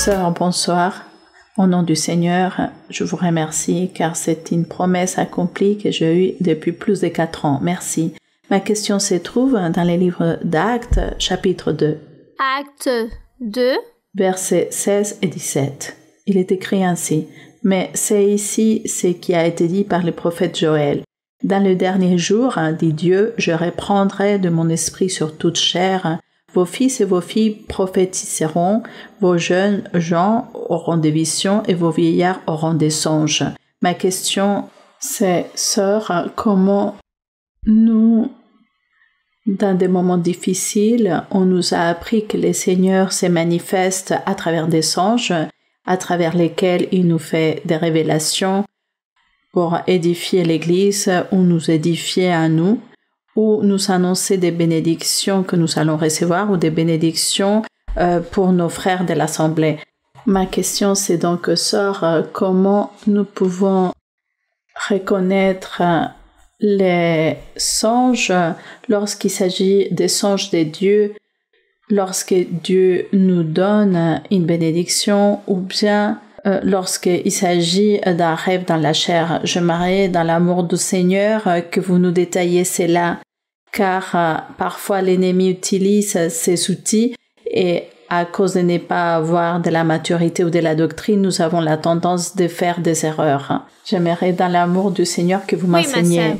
Sœur, bonsoir. Au nom du Seigneur, je vous remercie car c'est une promesse accomplie que j'ai eue depuis plus de 4 ans. Merci. Ma question se trouve dans les livres d'Actes, chapitre 2. Acte 2, Versets 16 et 17. Il est écrit ainsi. Mais c'est ici ce qui a été dit par le prophète Joël. Dans le dernier jour, dit Dieu, je reprendrai de mon esprit sur toute chair. Vos fils et vos filles prophétiseront, vos jeunes gens auront des visions et vos vieillards auront des songes. Ma question, c'est, sœur, comment nous, dans des moments difficiles, on nous a appris que le Seigneur se manifeste à travers des songes, à travers lesquels il nous fait des révélations pour édifier l'Église ou nous édifier à nous, ou nous annoncer des bénédictions que nous allons recevoir ou des bénédictions pour nos frères de l'Assemblée. Ma question, c'est donc, sœur, comment nous pouvons reconnaître les songes lorsqu'il s'agit des songes de Dieu, lorsque Dieu nous donne une bénédiction ou bien lorsqu'il s'agit d'un rêve dans la chair. J'aimerais, dans l'amour du Seigneur, que vous nous détailliez cela, car parfois l'ennemi utilise ces outils et à cause de ne pas avoir de la maturité ou de la doctrine, nous avons la tendance de faire des erreurs. J'aimerais, dans l'amour du Seigneur, que vous m'enseigniez. ma sœur.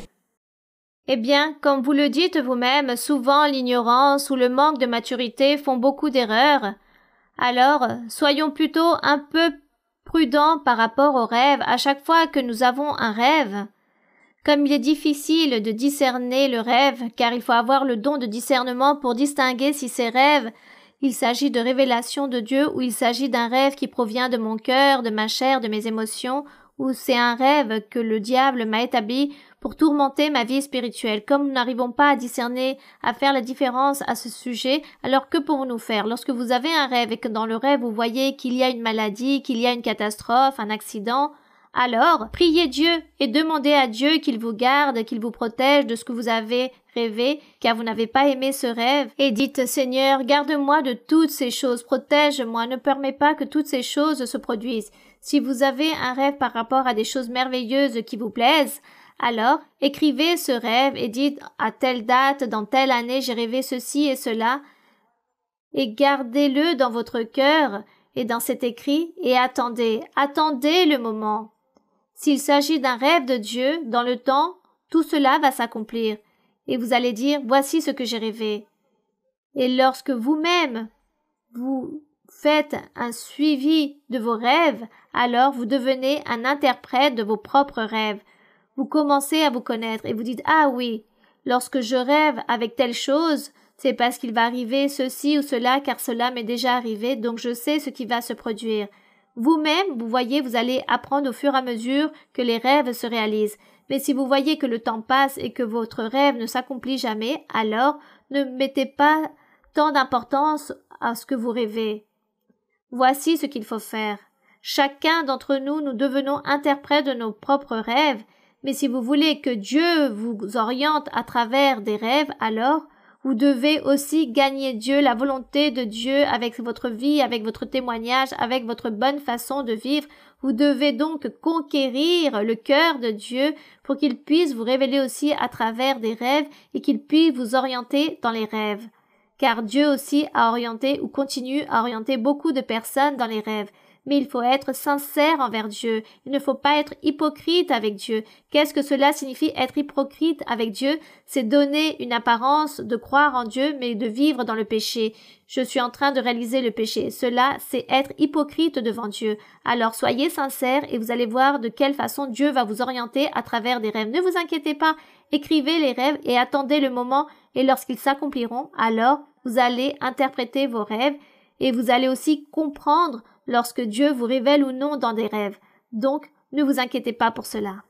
Eh bien, comme vous le dites vous-même, souvent l'ignorance ou le manque de maturité font beaucoup d'erreurs. Alors, soyons plutôt un peu prudents par rapport aux rêves à chaque fois que nous avons un rêve. Comme il est difficile de discerner le rêve, car il faut avoir le don de discernement pour distinguer si ces rêves, il s'agit de révélation de Dieu ou il s'agit d'un rêve qui provient de mon cœur, de ma chair, de mes émotions, ou c'est un rêve que le diable m'a établi pour tourmenter ma vie spirituelle. Comme nous n'arrivons pas à discerner, à faire la différence à ce sujet, alors que pouvons-nous faire? Lorsque vous avez un rêve et que dans le rêve vous voyez qu'il y a une maladie, qu'il y a une catastrophe, un accident, alors priez Dieu et demandez à Dieu qu'il vous garde, qu'il vous protège de ce que vous avez rêvé, car vous n'avez pas aimé ce rêve. Et dites, Seigneur, garde-moi de toutes ces choses, protège-moi, ne permets pas que toutes ces choses se produisent. Si vous avez un rêve par rapport à des choses merveilleuses qui vous plaisent, alors écrivez ce rêve et dites à telle date, dans telle année, j'ai rêvé ceci et cela, et gardez-le dans votre cœur et dans cet écrit, et attendez le moment. S'il s'agit d'un rêve de Dieu, dans le temps, tout cela va s'accomplir, et vous allez dire, voici ce que j'ai rêvé. Et lorsque vous-même, vous faites un suivi de vos rêves, alors vous devenez un interprète de vos propres rêves. Vous commencez à vous connaître et vous dites, ah oui, lorsque je rêve avec telle chose, c'est parce qu'il va arriver ceci ou cela, car cela m'est déjà arrivé, donc je sais ce qui va se produire. Vous-même, vous voyez, vous allez apprendre au fur et à mesure que les rêves se réalisent. Mais si vous voyez que le temps passe et que votre rêve ne s'accomplit jamais, alors ne mettez pas tant d'importance à ce que vous rêvez. Voici ce qu'il faut faire. Chacun d'entre nous, nous devenons interprètes de nos propres rêves, mais si vous voulez que Dieu vous oriente à travers des rêves, alors vous devez aussi gagner Dieu, la volonté de Dieu avec votre vie, avec votre témoignage, avec votre bonne façon de vivre. Vous devez donc conquérir le cœur de Dieu pour qu'il puisse vous révéler aussi à travers des rêves et qu'il puisse vous orienter dans les rêves. Car Dieu aussi a orienté ou continue à orienter beaucoup de personnes dans les rêves. Mais il faut être sincère envers Dieu. Il ne faut pas être hypocrite avec Dieu. Qu'est-ce que cela signifie être hypocrite avec Dieu? C'est donner une apparence de croire en Dieu, mais de vivre dans le péché. Je suis en train de réaliser le péché. Cela, c'est être hypocrite devant Dieu. Alors soyez sincères et vous allez voir de quelle façon Dieu va vous orienter à travers des rêves. Ne vous inquiétez pas. Écrivez les rêves et attendez le moment, et lorsqu'ils s'accompliront, alors vous allez interpréter vos rêves et vous allez aussi comprendre lorsque Dieu vous révèle ou non dans des rêves. Donc, ne vous inquiétez pas pour cela.